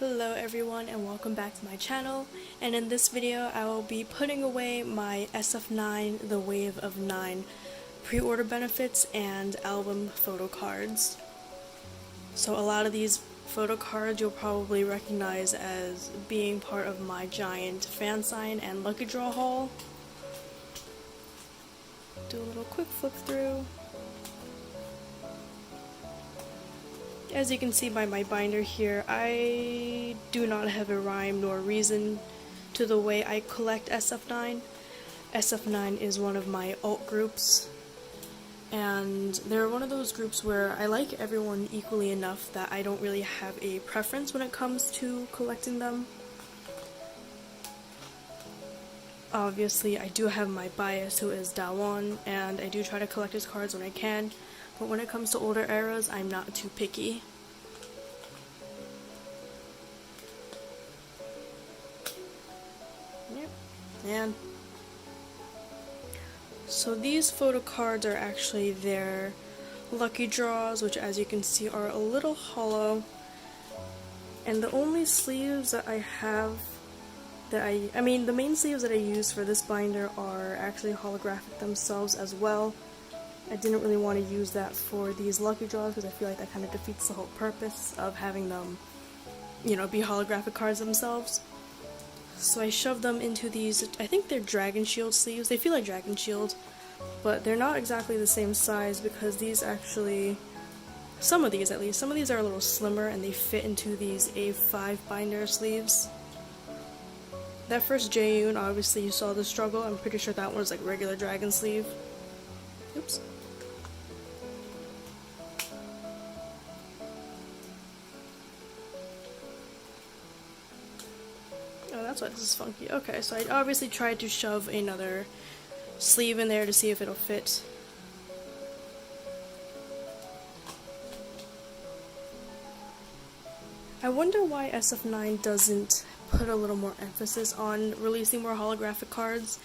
Hello everyone and welcome back to my channel, and in this video I will be putting away my sf9 The Wave of 9 pre-order benefits and album photo cards. So a lot of these photo cards you'll probably recognize as being part of my giant fan sign and lucky draw haul. Do a little quick flip through. As you can see by my binder here, I do not have a rhyme nor reason to the way I collect SF9. SF9 is one of my alt groups, and they're one of those groups where I like everyone equally enough that I don't really have a preference when it comes to collecting them. Obviously, I do have my bias, who is Dawon, and I do try to collect his cards when I can. But when it comes to older eras, I'm not too picky. Yep. And so these photo cards are actually their lucky draws, which as you can see are a little hollow. And the only sleeves that I have that I mean the main sleeves that I use for this binder are actually holographic themselves as well. I didn't really want to use that for these lucky draws because I feel like that kind of defeats the whole purpose of having them, you know, be holographic cards themselves. So I shoved them into these, I think they're Dragon Shield sleeves. They feel like Dragon Shield, but they're not exactly the same size because these actually, some of these at least, some of these are a little slimmer and they fit into these A5 binder sleeves. That first Jaeyoon, obviously you saw the struggle. I'm pretty sure that one was like regular dragon sleeve. Oops. Oh, that's why this is funky. Okay, so I obviously tried to shove another sleeve in there to see if it'll fit. I wonder why SF9 doesn't put a little more emphasis on releasing more holographic cards,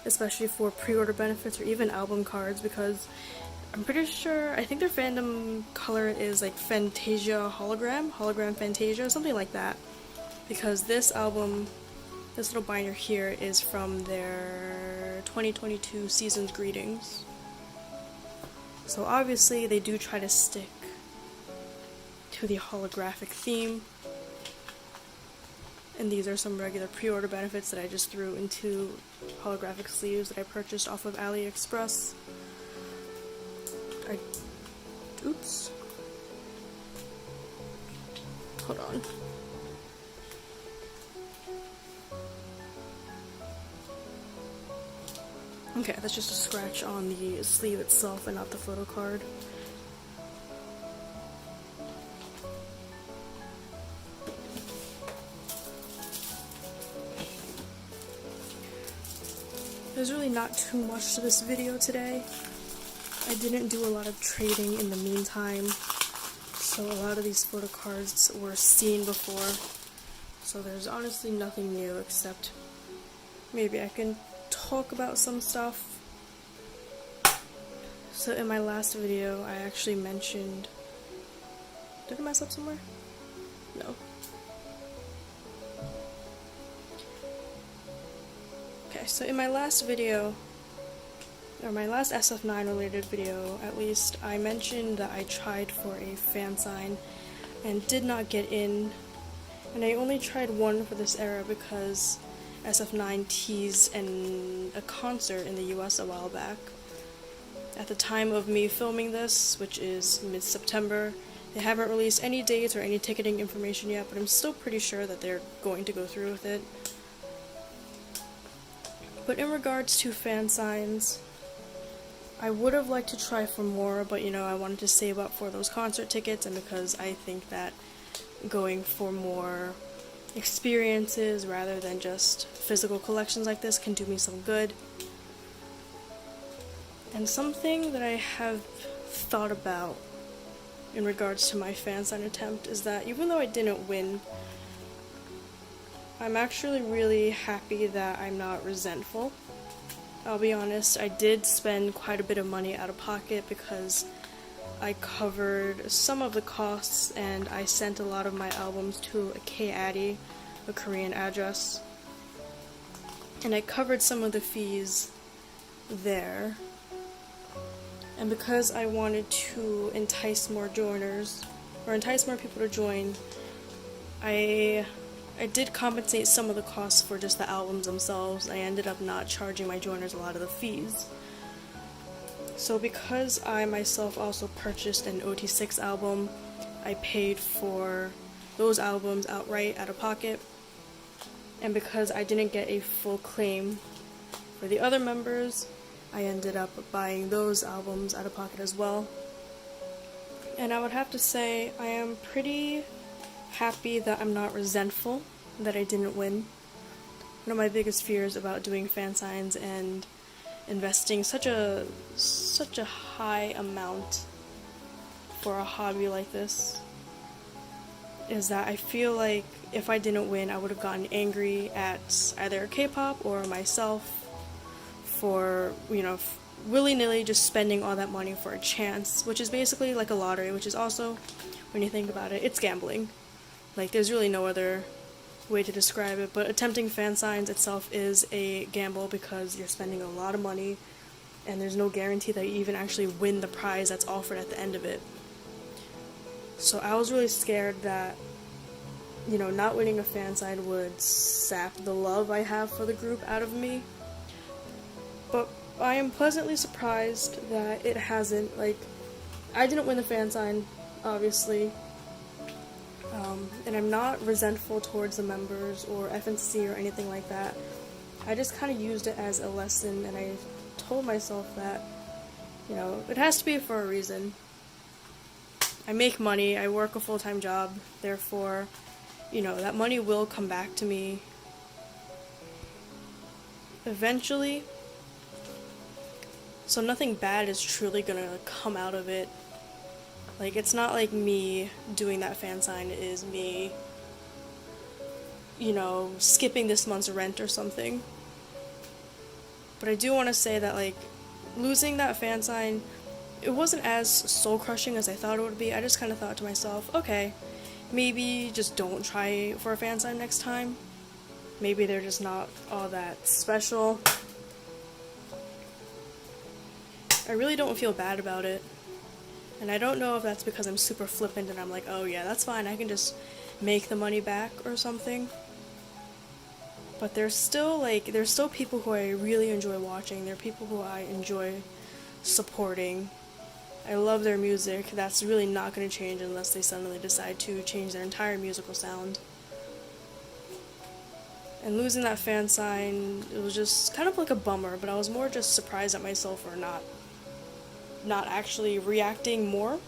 especially for pre-order benefits or even album cards, because I'm pretty sure, I think their fandom color is like Fantasia hologram Fantasia, something like that, because this album, this little binder here is from their 2022 Season's Greetings. So obviously they do try to stick to the holographic theme. And these are some regular pre-order benefits that I just threw into holographic sleeves that I purchased off of AliExpress. Oops. Hold on. Okay, that's just a scratch on the sleeve itself and not the photo card. There's really not too much to this video today. I didn't do a lot of trading in the meantime, so a lot of these photo cards were seen before, so there's honestly nothing new except maybe I can talk about some stuff. So in my last video I actually mentioned, did I mess up somewhere? No. Okay, so in my last video, or my last SF9 related video at least, I mentioned that I tried for a fan sign and did not get in, and I only tried one for this era because SF9 teased a concert in the US a while back. At the time of me filming this, which is mid-September, they haven't released any dates or any ticketing information yet, but I'm still pretty sure that they're going to go through with it. But in regards to fan signs, I would have liked to try for more, but you know, I wanted to save up for those concert tickets, and because I think that going for more experiences rather than just physical collections like this can do me some good. And something that I have thought about in regards to my fan sign attempt is that even though I didn't win, I'm actually really happy that I'm not resentful. I'll be honest, I did spend quite a bit of money out of pocket because I covered some of the costs, and I sent a lot of my albums to a K-Addy, a Korean address, and I covered some of the fees there. And because I wanted to entice more joiners, or entice more people to join, I did compensate some of the costs for just the albums themselves. I ended up not charging my joiners a lot of the fees. So because I myself also purchased an OT6 album, I paid for those albums outright out of pocket. And because I didn't get a full claim for the other members, I ended up buying those albums out of pocket as well. And I would have to say I am pretty happy that I'm not resentful that I didn't win. One of my biggest fears about doing fan signs and investing such a high amount for a hobby like this is that I feel like if I didn't win, I would have gotten angry at either K-pop or myself for, willy-nilly just spending all that money for a chance, which is basically like a lottery, which is also, when you think about it, it's gambling. Like, there's really no other way to describe it, but attempting fan signs itself is a gamble because you're spending a lot of money and there's no guarantee that you even actually win the prize that's offered at the end of it. So I was really scared that, not winning a fan sign would sap the love I have for the group out of me. But I am pleasantly surprised that it hasn't. Like, I didn't win the fan sign, obviously. And I'm not resentful towards the members or FNC or anything like that. I just kind of used it as a lesson, and I told myself that, it has to be for a reason. I make money, I work a full-time job, therefore, that money will come back to me eventually. So nothing bad is truly gonna come out of it. Like, it's not like me doing that fan sign is me, skipping this month's rent or something. But I do want to say that, like, losing that fan sign, it wasn't as soul-crushing as I thought it would be. I just kind of thought to myself, okay, maybe just don't try for a fan sign next time. Maybe they're just not all that special. I really don't feel bad about it. And I don't know if that's because I'm super flippant and I'm like, oh yeah, that's fine, I can just make the money back or something. But there's still people who I really enjoy watching. There are people who I enjoy supporting. I love their music. That's really not going to change unless they suddenly decide to change their entire musical sound. And losing that fan sign, it was just kind of like a bummer, but I was more just surprised at myself for not actually reacting more.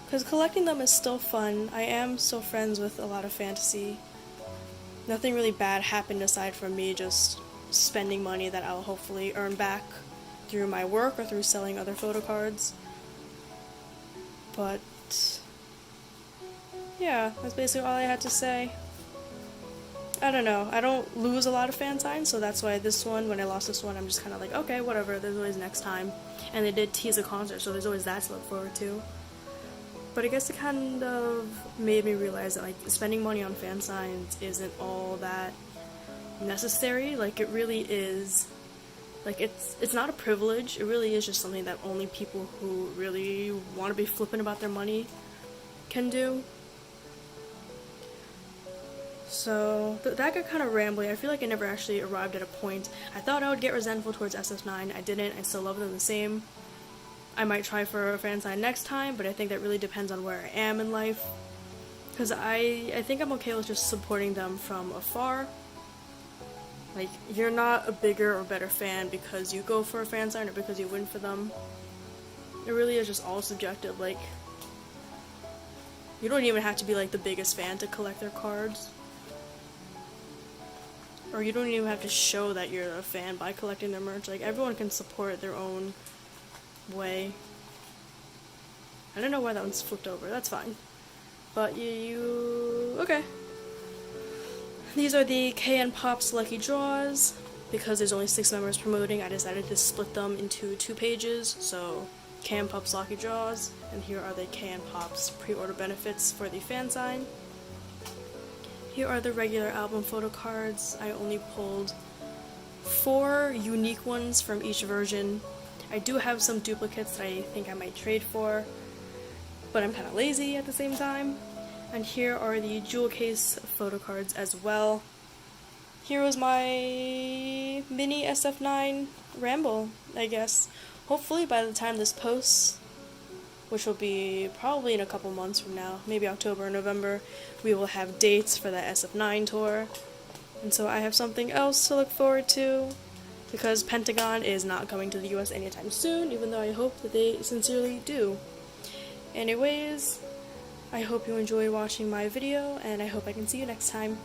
Because collecting them is still fun. I am still friends with a lot of fantasy. Nothing really bad happened aside from me just spending money that I'll hopefully earn back through my work or through selling other photocards. But yeah, that's basically all I had to say. I don't know, I don't lose a lot of fan signs, so that's why this one, when I lost this one, I'm just kind of like, okay, whatever, there's always next time. And they did tease a concert, so there's always that to look forward to. But I guess it kind of made me realize that, like, spending money on fan signs isn't all that necessary. Like, it really is. Like, it's not a privilege, it really is just something that only people who really want to be flippant about their money can do. So, that got kind of rambling. I feel like I never actually arrived at a point. I thought I would get resentful towards sf9, I didn't. I still love them the same. I might try for a fan sign next time, but I think that really depends on where I am in life. Because I think I'm okay with just supporting them from afar. Like, you're not a bigger or better fan because you go for a fan sign or because you win for them. It really is just all subjective. Like, you don't even have to be, like, the biggest fan to collect their cards. Or you don't even have to show that you're a fan by collecting their merch. Like, everyone can support their own way. I don't know why that one's flipped over. That's fine. But okay. These are the KN Pops Lucky Draws. Because there's only 6 members promoting, I decided to split them into 2 pages. So KN Pops Lucky Draws, and here are the KN Pops pre-order benefits for the fan sign. Here are the regular album photo cards. I only pulled 4 unique ones from each version. I do have some duplicates that I think I might trade for, but I'm kind of lazy at the same time. And here are the jewel case photo cards as well. Here was my mini sf9 ramble, I guess. Hopefully by the time this posts, which will be probably in a couple months from now, maybe October or November, we will have dates for the sf9 tour. And so I have something else to look forward to, because Pentagon is not coming to the US anytime soon, even though I hope that they sincerely do. Anyways, I hope you enjoy watching my video, and I hope I can see you next time.